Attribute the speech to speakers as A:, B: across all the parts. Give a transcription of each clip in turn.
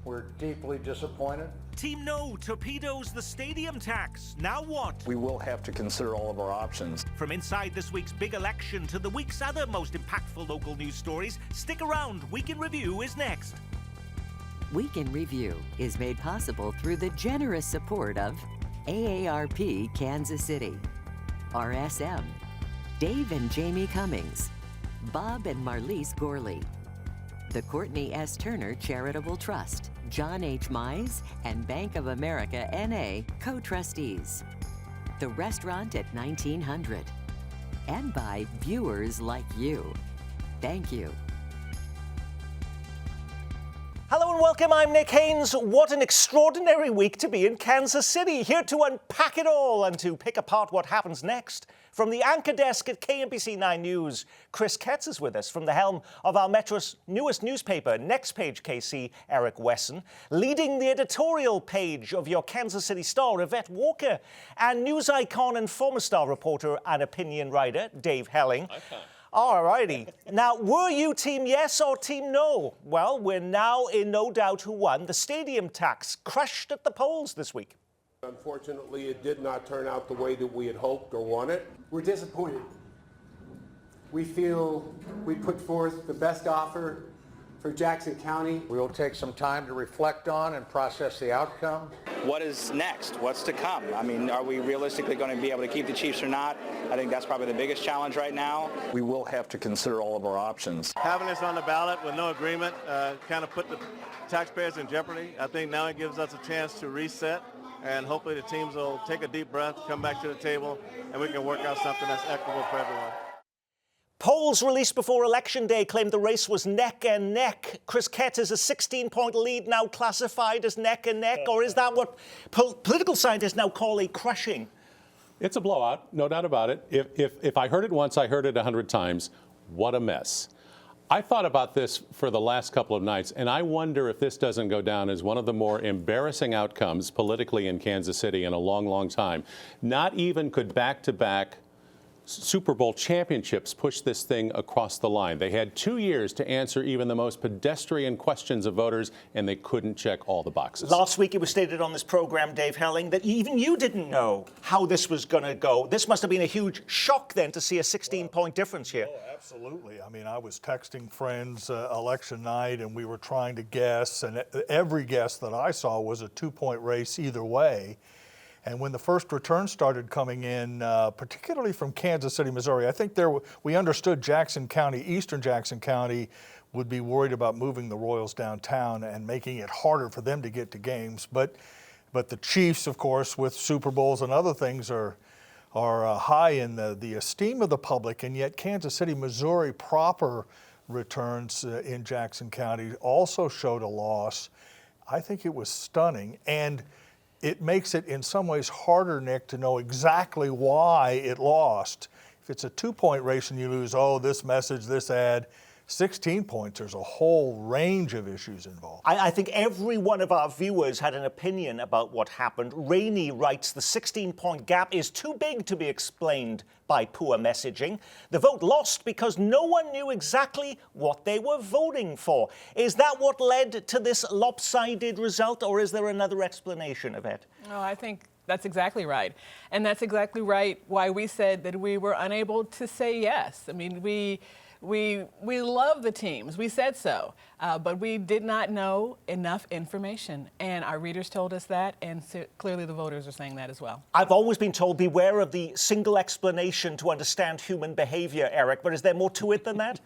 A: We're deeply disappointed.
B: Team No torpedoes the stadium tax. Now what?
C: We will have to consider all of our options.
B: From inside this week's big election to the week's other most impactful local news stories, stick around. Week in Review is next.
D: Week in Review is made possible through the generous support of AARP Kansas City, RSM, Dave and Jamie Cummings, Bob and Marlise Gorley, the Courtney S. Turner Charitable Trust, John H. Mize, and Bank of America N.A. co-trustees, the restaurant at 1900, and by viewers like you. Thank you.
B: Hello and welcome, I'm Nick Haynes. What an extraordinary week to be in Kansas City, here to unpack it all and to pick apart what happens next. From the anchor desk at KMBC 9 News, Chris Ketz is with us. From the helm of our Metro's newest newspaper, Next Page KC, Eric Wesson. Leading the editorial page of your Kansas City Star, Yvette Walker. And news icon and former Star reporter and opinion writer, Dave Helling. All righty. Now, were you team yes or team no? Well, we're now in no doubt who won. The stadium tax crushed at the polls this week.
E: Unfortunately, it did not turn out the way that we had hoped or wanted.
F: We're disappointed. We feel we put forth the best offer for Jackson County.
A: We will take some time to reflect on and process the outcome.
G: What is next? What's to come? I mean, are we realistically going to be able to keep the Chiefs or not? I think that's probably the biggest challenge right now.
C: We will have to consider all of our options.
H: Having this on the ballot with no agreement kind of put the taxpayers in jeopardy. I think now it gives us a chance to reset, and hopefully the teams will take a deep breath, come back to the table, and we can work out something that's equitable for everyone.
B: Polls released before Election Day claimed the race was neck and neck. Chris Ketz, is a 16-point lead now classified as neck and neck, or is that what political scientists now call a crushing?
I: It's a blowout, no doubt about it. If I heard it once, I heard it 100 times. What a mess. I thought about this for the last couple of nights, and I wonder if this doesn't go down as one of the more embarrassing outcomes politically in Kansas City in a long, long time. Not even could back-to-back Super Bowl championships push this thing across the line. They had 2 years to answer even the most pedestrian questions of voters, and they couldn't check all the boxes.
B: Last week it was stated on this program, Dave Helling, that even you didn't know how this was going to go. This must have been a huge shock then to see a 16-point difference here.
J: Oh, absolutely. I mean, I was texting friends election night, and we were trying to guess, and every guess that I saw was a 2-point race either way. And when the first returns started coming in, particularly from Kansas City, Missouri, I think we understood Jackson County, eastern Jackson County, would be worried about moving the Royals downtown and making it harder for them to get to games. But the Chiefs, of course, with Super Bowls and other things are high in the esteem of the public, and yet Kansas City, Missouri proper returns in Jackson County also showed a loss. I think it was stunning, and it makes it in some ways harder, Nick, to know exactly why it lost. If it's a 2-point race and you lose, this message, this ad, 16 points, there's a whole range of issues involved.
B: I think every one of our viewers had an opinion about what happened. Rainey writes, the 16-point gap is too big to be explained by poor messaging. The vote lost because no one knew exactly what they were voting for. Is that what led to this lopsided result, or is there another explanation of it?
K: No, I think that's exactly right. And that's exactly right why we said that we were unable to say yes. I mean, we love the teams. We said so, but we did not know enough information, and our readers told us that, and clearly the voters are saying that as well.
B: I've always been told beware of the single explanation to understand human behavior, Eric, but is there more to it than that?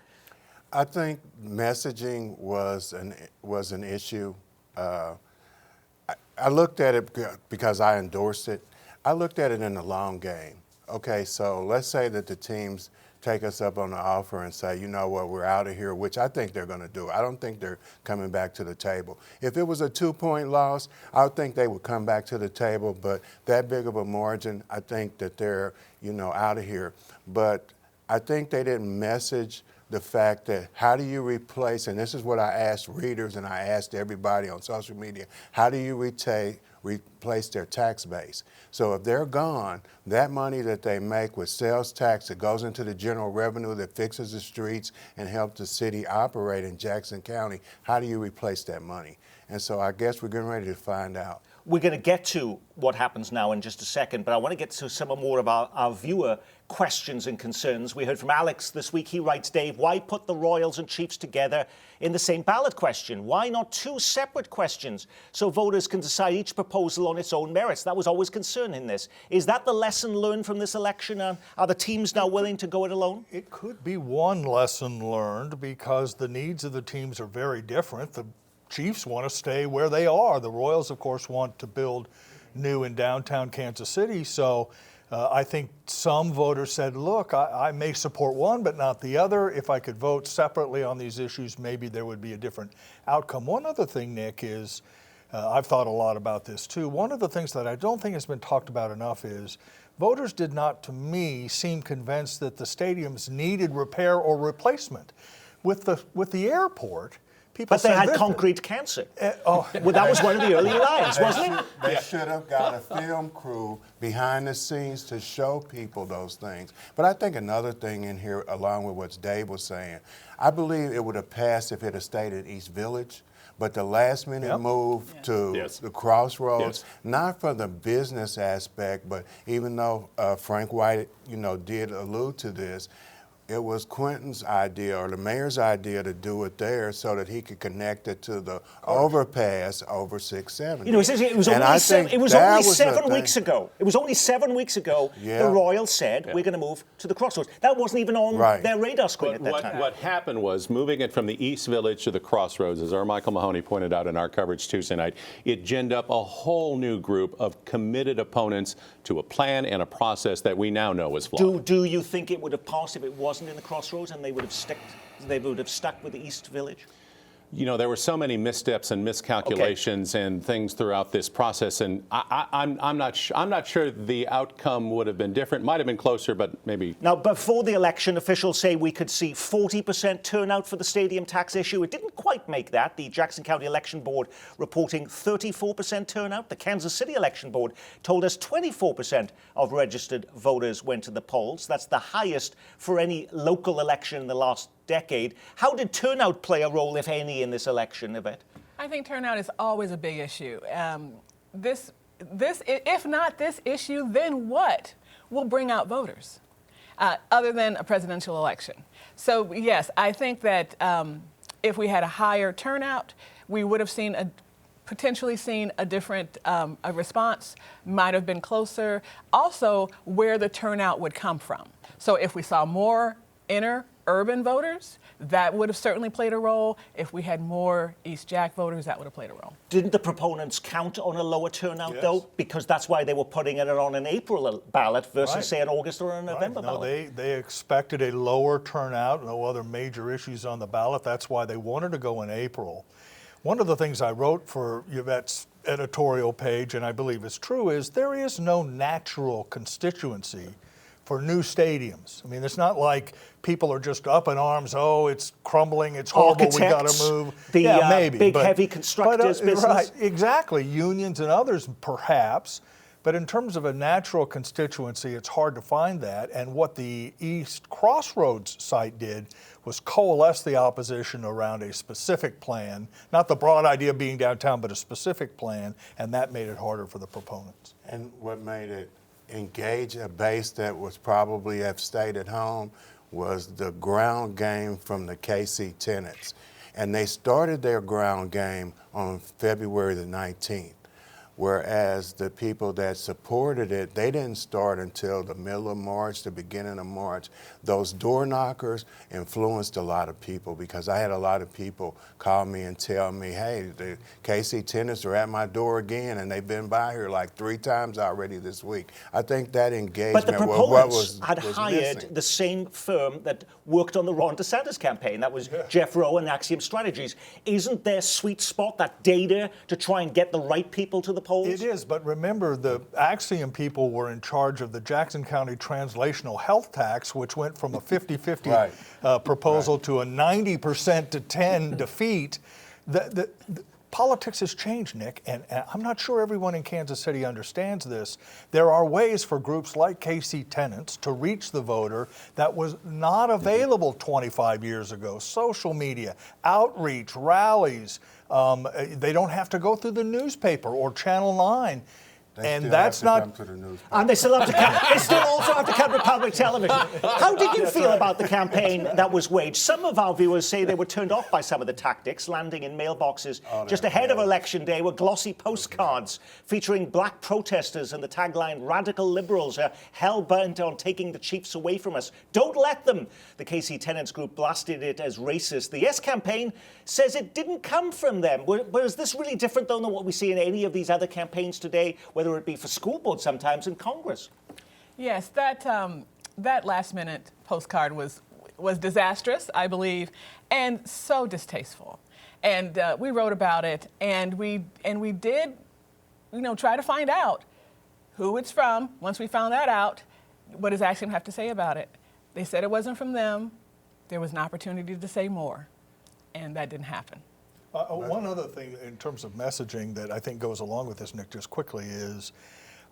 E: I think messaging was an issue. I looked at it because I endorsed it. I looked at it in the long game. Okay, so let's say that the teams take us up on the offer and say, you know what, we're out of here, which I think they're going to do. I don't think they're coming back to the table. If it was a 2-point loss, I would think they would come back to the table, but that big of a margin, I think that they're, out of here. But I think they didn't message the fact that how do you replace, and this is what I asked readers and I asked everybody on social media, how do you replace their tax base. So if they're gone, that money that they make with sales tax that goes into the general revenue that fixes the streets and helps the city operate in Jackson County, how do you replace that money? And so I guess we're getting ready to find out.
B: We're going to get to what happens now in just a second, but I want to get to some more of our viewer questions and concerns. We heard from Alex this week. He writes, Dave, why put the Royals and Chiefs together in the same ballot question? Why not two separate questions so voters can decide each proposal on its own merits? That was always concern in this. Is that the lesson learned from this election? Are the teams now willing to go it alone?
J: It could be one lesson learned because the needs of the teams are very different. The Chiefs want to stay where they are. The Royals, of course, want to build new in downtown Kansas City. So I think some voters said, look, I may support one but not the other. If I could vote separately on these issues, maybe there would be a different outcome. One other thing, Nick, is I've thought a lot about this too. One of the things that I don't think has been talked about enough is voters did not, to me, seem convinced that the stadiums needed repair or replacement. With the airport, people
B: but they
J: said
B: had concrete cancer. Well, that was one of the early lines, wasn't it?
E: They should have got a film crew behind the scenes to show people those things. But I think another thing in here, along with what Dave was saying, I believe it would have passed if it had stayed in East Village. But the last minute move to the Crossroads, not for the business aspect, but even though Frank White, did allude to this, it was Quentin's idea or the mayor's idea to do it there so that he could connect it to the overpass over 670.
B: It was only 7 weeks ago. It was only 7 weeks ago the Royals said, we're going to move to the Crossroads. That wasn't even on their radar screen at that time.
I: What happened was moving it from the East Village to the Crossroads, as our Michael Mahoney pointed out in our coverage Tuesday night, it ginned up a whole new group of committed opponents to a plan and a process that we now know is flawed.
B: Do you think it would have passed if it wasn't in the Crossroads and they would have stuck with the East Village?
I: There were so many missteps and miscalculations and things throughout this process, and I'm not sure the outcome would have been different. Might have been closer, but maybe.
B: Now, before the election, officials say we could see 40% turnout for the stadium tax issue. It didn't quite make that. The Jackson County Election Board reporting 34% turnout. The Kansas City Election Board told us 24% of registered voters went to the polls. That's the highest for any local election in the last decade. How did turnout play a role, if any, in this election, Yvette?
K: I think turnout is always a big issue. If not this issue, then what will bring out voters, other than a presidential election? So yes, I think that if we had a higher turnout, we would have potentially seen a different a response, might have been closer. Also, where the turnout would come from. So if we saw more inner urban voters, that would have certainly played a role. If we had more East Jack voters, that would have played a role.
B: Didn't the proponents count on a lower turnout, though? Because that's why they were putting it on an April ballot versus, say, an August or a November ballot.
J: They expected a lower turnout, no other major issues on the ballot. That's why they wanted to go in April. One of the things I wrote for Yvette's editorial page, and I believe it's true, is there is no natural constituency for new stadiums. I mean, it's not like people are just up in arms, oh, it's crumbling, it's horrible, we got to move.
B: Maybe. Big, heavy constructors business.
J: Right, exactly. Unions and others, perhaps. But in terms of a natural constituency, it's hard to find that. And what the East Crossroads site did was coalesce the opposition around a specific plan, not the broad idea of being downtown, but a specific plan, and that made it harder for the proponents.
E: And what made it engage a base that was probably have stayed at home was the ground game from the KC Tenants. And they started their ground game on February the 19th. Whereas the people that supported it, they didn't start until the middle of March, the beginning of March. Those door knockers influenced a lot of people because I had a lot of people call me and tell me, hey, the KC Tenants are at my door again, and they've been by here like 3 times already this week. I think that engagement
B: but the
E: was what
B: proponents had hired
E: missing.
B: the same firm that worked on the Ron DeSantis campaign. That was Jeff Rowe and Axiom Strategies. Isn't their sweet spot that data to try and get the right people to the polls?
J: It is, but remember, the Axiom people were in charge of the Jackson County Translational Health Tax, which went from a 50-50 proposal to a 90% to 10 defeat. politics has changed, Nick, and I'm not sure everyone in Kansas City understands this. There are ways for groups like KC Tenants to reach the voter that was not available 25 years ago. Social media, outreach, rallies. They don't have to go through the newspaper or Channel 9. And that's not.
B: And they still have to come. They still also have to come to public television. How did you feel about the campaign that was waged? Some of our viewers say they were turned off by some of the tactics, landing in mailboxes just ahead of Election Day with glossy postcards featuring black protesters and the tagline, "Radical liberals are hell-bent on taking the Chiefs away from us. Don't let them." The KC Tenants group blasted it as racist. The Yes campaign says it didn't come from them. Was this really different, though, than what we see in any of these other campaigns today, whether it be for school board sometimes in Congress?
K: Yes, that last-minute postcard was disastrous, I believe, and so distasteful. And we wrote about it, and we did, try to find out who it's from. Once we found that out, what does Axiom have to say about it? They said it wasn't from them. There was an opportunity to say more, and that didn't happen.
J: One other thing in terms of messaging that I think goes along with this, Nick, just quickly is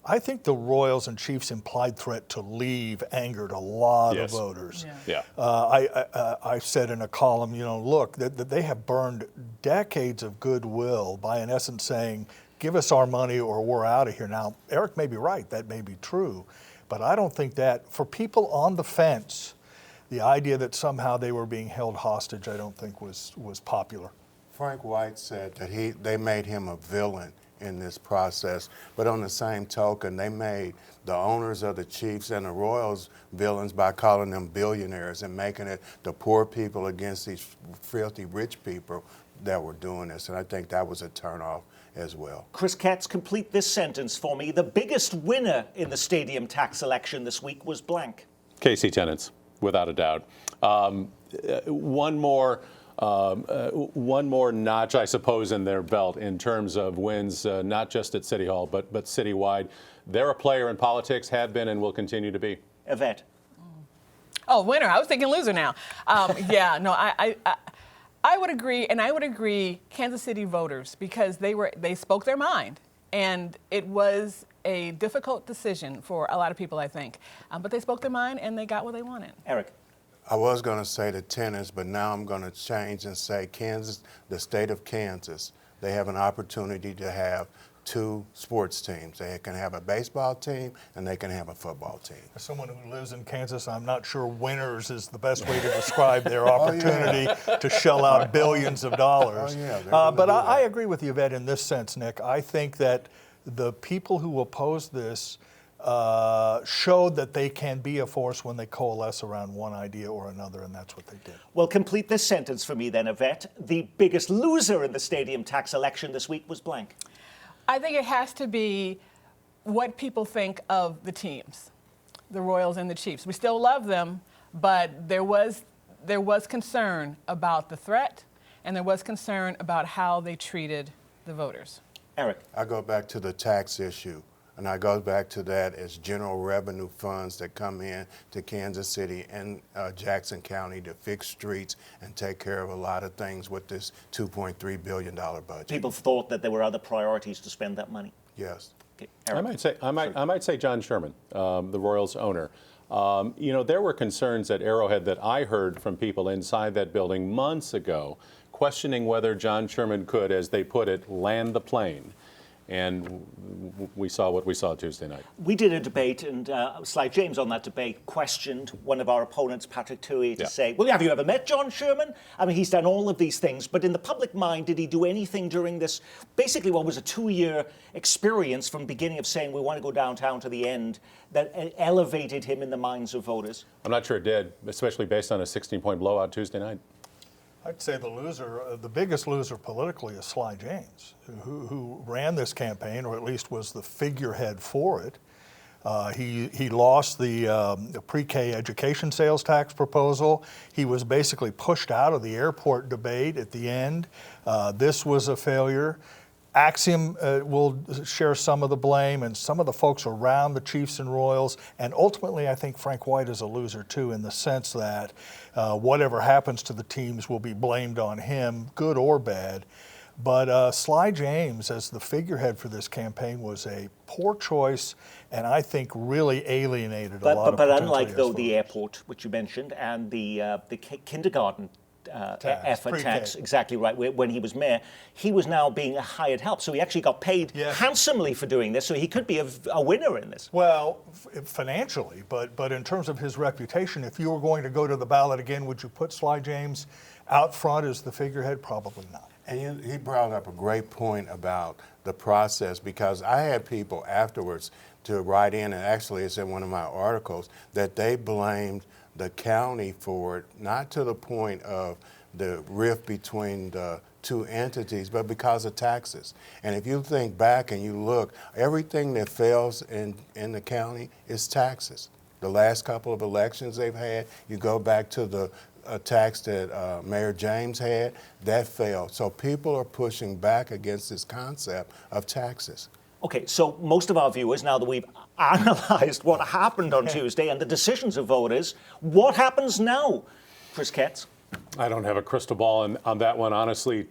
J: I think the Royals and Chiefs' implied threat to leave angered a lot of voters.
I: Yeah.
J: I said in a column, look, that they have burned decades of goodwill by, in essence, saying, give us our money or we're out of here. Now, Eric may be right. That may be true. But I don't think that, for people on the fence, the idea that somehow they were being held hostage, I don't think was popular.
E: Frank White said that they made him a villain in this process, but on the same token, they made the owners of the Chiefs and the Royals villains by calling them billionaires and making it the poor people against these filthy rich people that were doing this, and I think that was a turnoff as well.
B: Chris Katz, complete this sentence for me. The biggest winner in the stadium tax election this week was blank.
I: KC Tenants, without a doubt. One more notch, I suppose, in their belt in terms of wins, not just at City Hall, but citywide. They're a player in politics, have been, and will continue to be.
B: Yvette.
K: Oh, winner. I was thinking loser now. I would agree, and I would agree Kansas City voters, because they spoke their mind, and it was a difficult decision for a lot of people, I think. But they spoke their mind, and they got what they wanted.
B: Eric.
E: I was going to say the Tenants, but now I'm going to change and say Kansas, the state of Kansas, they have an opportunity to have two sports teams. They can have a baseball team and they can have a football team.
J: As someone who lives in Kansas, I'm not sure winners is the best way to describe their opportunity to shell out billions of dollars. But I agree with you, Yvette, in this sense, Nick. I think that the people who oppose this showed that they can be a force when they coalesce around one idea or another, and that's what they did.
B: Well, complete this sentence for me then, Yvette. The biggest loser in the stadium tax election this week was blank.
K: I think it has to be what people think of the teams, the Royals and the Chiefs. We still love them, but there was concern about the threat, and there was concern about how they treated the voters.
B: Eric.
E: I go back to the tax issue. And I go back to that as general revenue funds that come in to Kansas City and Jackson County to fix streets and take care of a lot of things with this $2.3 billion budget.
B: People thought that there were other priorities to spend that money.
E: Yes.
B: Okay.
I: I might say John Sherman, the Royals owner. There were concerns at Arrowhead that I heard from people inside that building months ago, questioning whether John Sherman could, as they put it, land the plane. And we saw what we saw Tuesday night.
B: We did a debate, and Sly James on that debate questioned one of our opponents, Patrick Tuohy, to say, well, have you ever met John Sherman? I mean, he's done all of these things, but in the public mind, did he do anything during this, basically what was a 2-year experience from beginning of saying we want to go downtown to the end, that elevated him in the minds of voters?
I: I'm not sure it did, especially based on a 16-point blowout Tuesday night.
J: I'd say the biggest loser politically is Sly James, who ran this campaign, or at least was the figurehead for it. He lost the pre-K education sales tax proposal. He was basically pushed out of the airport debate at the end. This was a failure. Axiom will share some of the blame, and some of the folks around the Chiefs and Royals. And ultimately, I think Frank White is a loser, too, in the sense that whatever happens to the teams will be blamed on him, good or bad. But Sly James, as the figurehead for this campaign, was a poor choice, and I think really alienated a lot of
B: But
J: potential
B: unlike,
J: yes
B: though,
J: voters.
B: the airport, which you mentioned, and the kindergarten effort
J: pre-K.
B: tax, exactly right, when he was mayor, he was now being a hired help. So he actually got paid handsomely for doing this, so he could be a winner in this.
J: Well, financially, but in terms of his reputation, if you were going to go to the ballot again, would you put Sly James out front as the figurehead? Probably not.
E: And he brought up a great point about the process, because I had people afterwards to write in, and actually it's in one of my articles, that they blamed the county for it, not to the point of the rift between the two entities, but because of taxes. And if you think back and you look, everything that fails in the county is taxes. The last couple of elections they've had, you go back to the tax that Mayor James had, that failed. So people are pushing back against this concept of taxes.
B: Okay, so most of our viewers, now that we've analysed what happened on Tuesday and the decisions of voters, what happens now, Chris Katz?
I: I don't have a crystal ball on that one, honestly,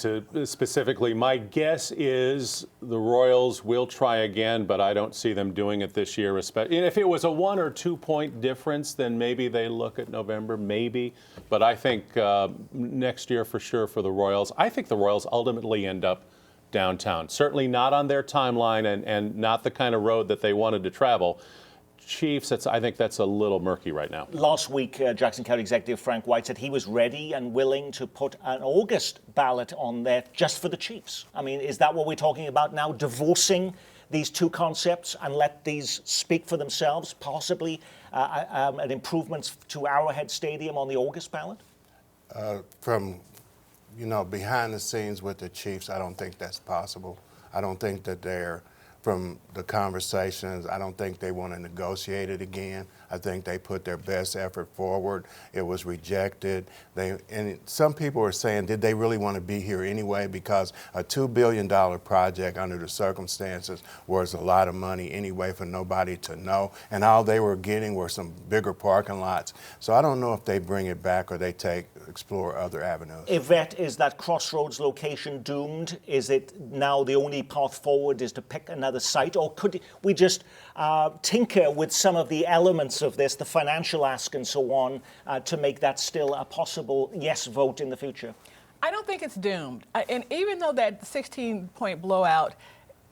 I: specifically. My guess is the Royals will try again, but I don't see them doing it this year. If it was a 1 or 2 point difference, then maybe they look at November, maybe. But I think next year for sure for the Royals. I think the Royals ultimately end up downtown. Certainly not on their timeline and not the kind of road that they wanted to travel. Chiefs, I think that's a little murky right now.
B: Last week, Jackson County Executive Frank White said he was ready and willing to put an August ballot on there just for the Chiefs. I mean, is that what we're talking about now? Divorcing these two concepts and let these speak for themselves, possibly an improvement to Arrowhead Stadium on the August ballot?
E: From behind the scenes with the Chiefs, I don't think that's possible. I don't think that from the conversations, I don't think they want to negotiate it again. I think they put their best effort forward. It was rejected. And some people are saying, did they really want to be here anyway? Because a $2 billion project under the circumstances was a lot of money anyway for nobody to know. And all they were getting were some bigger parking lots. So I don't know if they bring it back or they explore other avenues.
B: Yvette, is that Crossroads location doomed? Is it now the only path forward is to pick another site? Or could we just tinker with some of the elements of this, the financial ask and so on, to make that still a possible yes vote in the future?
K: I don't think it's doomed. And even though that 16-point blowout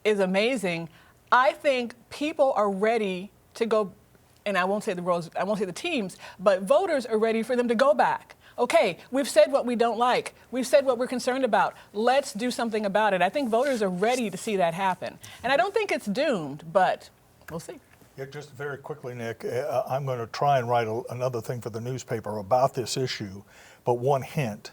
K: is amazing, I think people are ready to go, and I won't say the Royals, I won't say the teams, but voters are ready for them to go back. Okay, we've said what we don't like. We've said what we're concerned about. Let's do something about it. I think voters are ready to see that happen. And I don't think it's doomed, but we'll see.
J: Yeah, just very quickly, Nick, I'm going to try and write another thing for the newspaper about this issue, but one hint.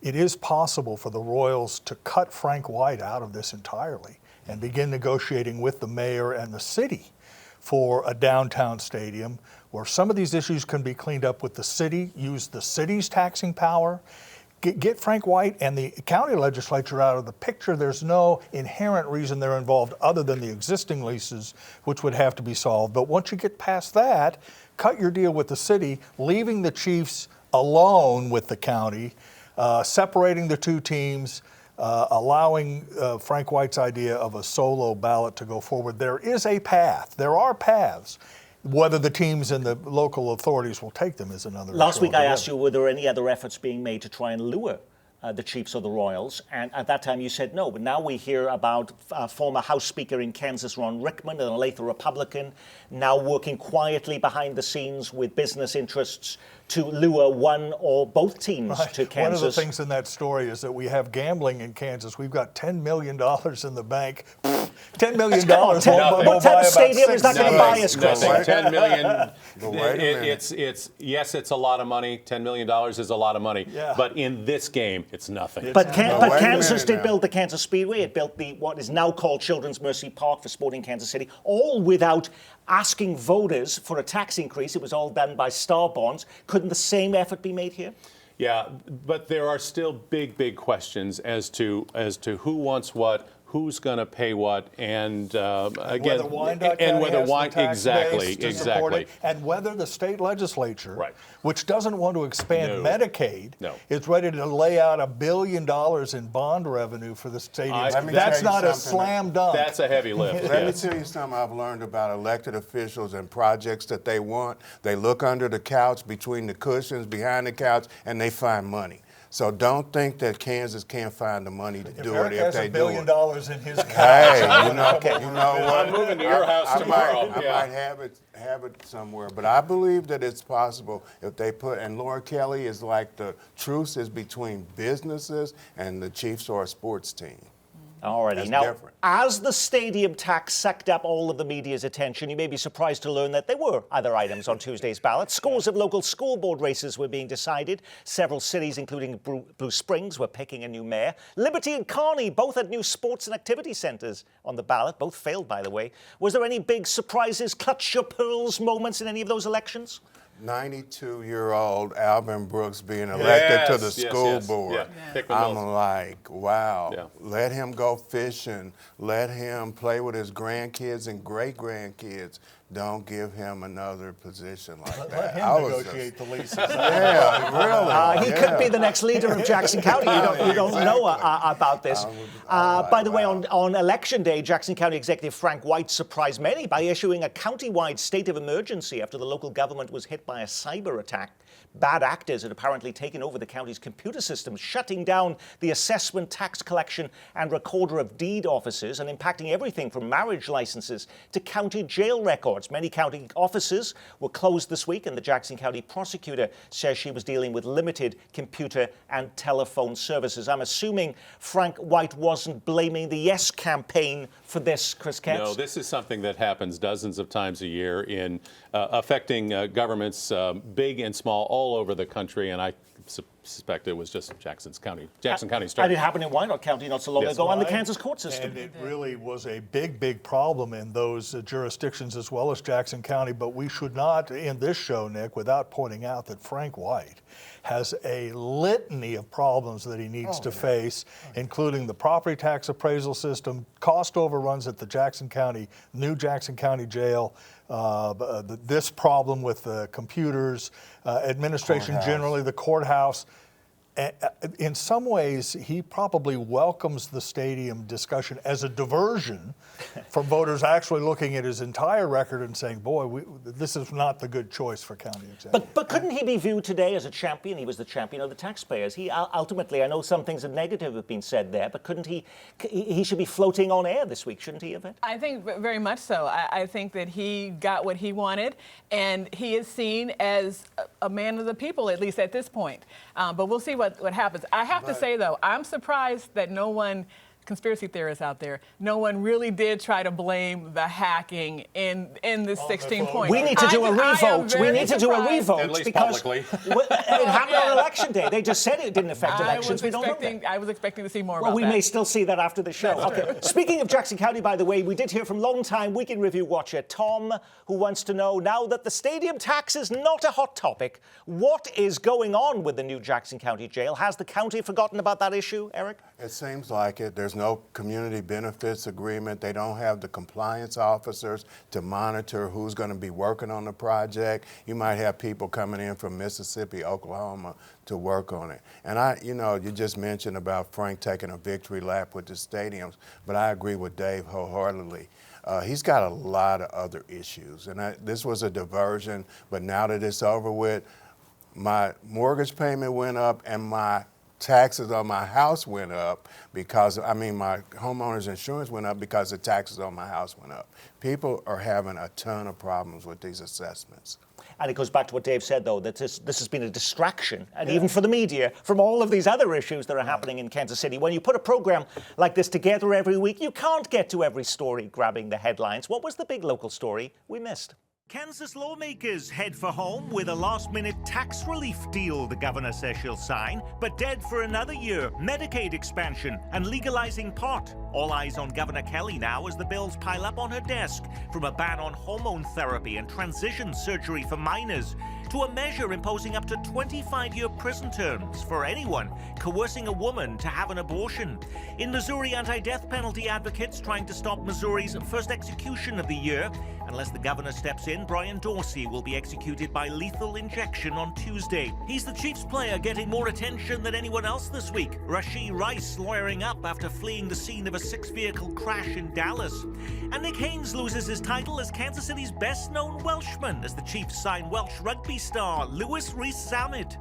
J: It is possible for the Royals to cut Frank White out of this entirely and begin negotiating with the mayor and the city for a downtown stadium where some of these issues can be cleaned up with the city, use the city's taxing power, get Frank White and the county legislature out of the picture. There's no inherent reason they're involved other than the existing leases, which would have to be solved. But once you get past that, cut your deal with the city, leaving the Chiefs alone with the county, separating the two teams, allowing Frank White's idea of a solo ballot to go forward. There is a path. There are paths. Whether the teams and the local authorities will take them is another issue.
B: Last week I asked you, were there any other efforts being made to try and lure the Chiefs or the Royals? And at that time you said no. But now we hear about former House Speaker in Kansas, Ron Rickman, an Olathe Republican, now working quietly behind the scenes with business interests to lure one or both teams to Kansas.
J: One of the things in that story is that we have gambling in Kansas. We've got $10 million in the bank. $10 million won't buy about
B: stadium is not going to buy us, Chris.
I: $10 million. It's a lot of money. $10 million is a lot of money.
J: Yeah.
I: But in this game, it's nothing.
B: But Kansas did build the Kansas Speedway. It built what is now called Children's Mercy Park for Sporting Kansas City, all without asking voters for a tax increase. It was all done by star bonds. Couldn't the same effort be made here?
I: Yeah, but there are still big questions as to who wants what, who's going to pay what, and again,
J: whether Wyandotte
I: and
J: County
I: whether
J: has the
I: Wyandotte
J: tax
I: exactly,
J: base to support
I: exactly.
J: it, and whether the state legislature,
I: Right.
J: which doesn't want to expand
I: No.
J: Medicaid,
I: No.
J: is ready to lay out $1 billion in bond revenue for the stadium.
E: Let me
J: That's
E: tell you
J: not a
E: something.
J: slam dunk.
I: That's a heavy lift.
E: Let me
I: yes.
E: tell you something I've learned about elected officials and projects that they want. They look under the couch, between the cushions, behind the couch, and they find money. So don't think that Kansas can't find the money to do it
J: Eric
E: if
J: has
E: they
J: $1
E: do
J: billion
E: it.
J: in his account.
E: Hey, you know what?
I: I'm moving to your house tomorrow.
E: I might have it somewhere, but I believe that it's possible if they put. And Laura Kelly is like the truce is between businesses and the Chiefs or a sports team.
B: Alrighty.
E: That's
B: Now,
E: different.
B: as the stadium tax sucked up all of the media's attention, you may be surprised to learn that there were other items on Tuesday's ballot. Scores of local school board races were being decided. Several cities, including Blue Springs, were picking a new mayor. Liberty and Kearney both had new sports and activity centres on the ballot. Both failed, by the way. Was there any big surprises, clutch your pearls moments in any of those elections?
E: 92-year-old Alvin Brooks being elected to the
I: Yes,
E: school
I: yes.
E: board.
I: Yeah. Hickman
E: I'm
I: Mills.
E: like, wow.
I: Yeah.
E: Let him go fishing. Let him play with his grandkids and great-grandkids. Don't give him another position like that.
J: Let him
E: I was
J: negotiate the leases.
E: Yeah, really.
B: He could be the next leader of Jackson County. You don't know about this. By the way, on Election Day, Jackson County Executive Frank White surprised many by issuing a county-wide state of emergency after the local government was hit by a cyber attack. Bad actors had apparently taken over the county's computer systems, shutting down the assessment, tax collection and recorder of deed offices and impacting everything from marriage licenses to county jail records. Many county offices were closed this week, and the Jackson County prosecutor says she was dealing with limited computer and telephone services. I'm assuming Frank White wasn't blaming the Yes campaign for this, Chris Katz?
I: No, this is something that happens dozens of times a year in affecting governments, big and small, all over the country, and I suspect it was just Jackson County
B: And
I: started.
B: it happened in Wyandotte County not so long
I: Yes.
B: ago on the Kansas court system.
J: And it really was a big problem in those jurisdictions as well as Jackson County. But we should not end this show, Nick, without pointing out that Frank White has a litany of problems that he needs to face, including the property tax appraisal system, cost overruns at the new Jackson County Jail, this problem with the computers, administration generally, the courthouse. In some ways, he probably welcomes the stadium discussion as a diversion from voters actually looking at his entire record and saying, boy, this is not the good choice for county executive.
B: But couldn't he be viewed today as a champion? He was the champion of the taxpayers. He ultimately, I know some things of negative have been said there, but couldn't he should be floating on air this week, shouldn't he, Yvette?
K: I think very much so. I think that he got what he wanted, and he is seen as a man of the people, at least at this point. But we'll see what happens. I have to say, though, I'm surprised that no one, conspiracy theorists out there, no one really did try to blame the hacking in this 16 points.
B: We need to do a revote. We need to do a revote.
I: At least
B: because
I: publicly.
B: It happened on Election Day. They just said it didn't affect elections. We don't know that.
K: I was expecting to see more
B: Well,
K: about
B: we
K: that.
B: may still see that after the show. Okay. Speaking of Jackson County, by the way, we did hear from longtime Weekend Review watcher Tom, who wants to know, now that the stadium tax is not a hot topic, what is going on with the new Jackson County jail? Has the county forgotten about that issue, Eric?
E: It seems like it. There's no community benefits agreement. They don't have the compliance officers to monitor who's going to be working on the project. You might have people coming in from Mississippi, Oklahoma to work on it. And you just mentioned about Frank taking a victory lap with the stadiums, but I agree with Dave wholeheartedly. He's got a lot of other issues, and this was a diversion, but now that it's over with, my mortgage payment went up and my taxes on my house went up because, my homeowner's insurance went up because the taxes on my house went up. People are having a ton of problems with these assessments.
B: And it goes back to what Dave said, though, that this has been a distraction, and even for the media, from all of these other issues that are happening in Kansas City. When you put a program like this together every week, you can't get to every story grabbing the headlines. What was the big local story we missed? Kansas lawmakers head for home with a last-minute tax relief deal the governor says she'll sign, but dead for another year, Medicaid expansion and legalizing pot. All eyes on Governor Kelly now as the bills pile up on her desk, from a ban on hormone therapy and transition surgery for minors, to a measure imposing up to 25-year prison terms for anyone coercing a woman to have an abortion. In Missouri, anti-death penalty advocates trying to stop Missouri's first execution of the year. Unless the governor steps in, Brian Dorsey will be executed by lethal injection on Tuesday. He's the Chiefs player getting more attention than anyone else this week. Rashee Rice lawyering up after fleeing the scene of a six-vehicle crash in Dallas. And Nick Haynes loses his title as Kansas City's best-known Welshman as the Chiefs sign Welsh rugby star Lewis Rees-Zammit.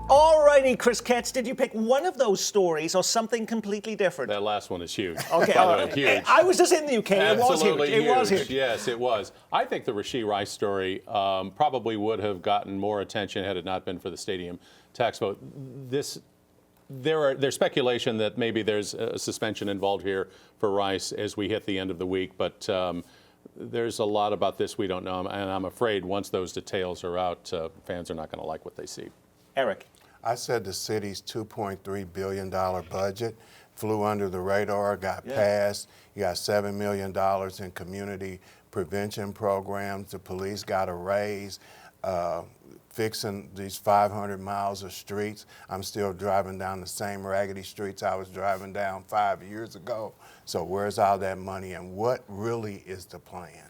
B: Alrighty, Chris Ketz, did you pick one of those stories or something completely different?
I: That last one is huge.
B: Okay,
I: By the way, huge.
B: I was just in the UK.
I: Absolutely
B: It was huge.
I: Yes, it was. I think the Rashee Rice story probably would have gotten more attention had it not been for the stadium tax vote. There's speculation that maybe there's a suspension involved here for Rice as we hit the end of the week, but there's a lot about this we don't know, and I'm afraid once those details are out, fans are not going to like what they see.
B: Eric.
E: I said the city's $2.3 billion budget flew under the radar, got passed. You got $7 million in community prevention programs. The police got a raise. Fixing these 500 miles of streets. I'm still driving down the same raggedy streets I was driving down 5 years ago. So where's all that money, and what really is the plan?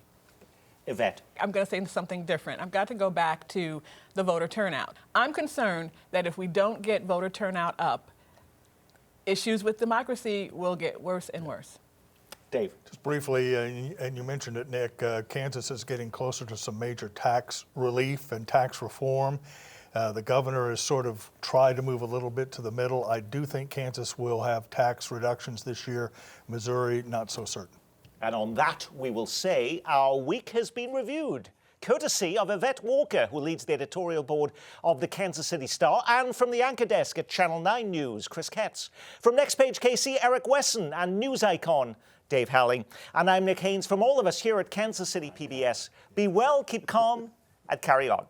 B: Yvette.
K: I'm going to say something different. I've got to go back to the voter turnout. I'm concerned that if we don't get voter turnout up, issues with democracy will get worse and worse.
B: Dave.
J: Just briefly, and you mentioned it, Nick, Kansas is getting closer to some major tax relief and tax reform. The governor has sort of tried to move a little bit to the middle. I do think Kansas will have tax reductions this year. Missouri, not so certain.
B: And on that, we will say our week has been reviewed, courtesy of Yvette Walker, who leads the editorial board of the Kansas City Star, and from the anchor desk at Channel 9 News, Chris Ketz. From Next Page KC, Eric Wesson, and news icon, Dave Howling. And I'm Nick Haynes. From all of us here at Kansas City PBS, be well, keep calm, and carry on.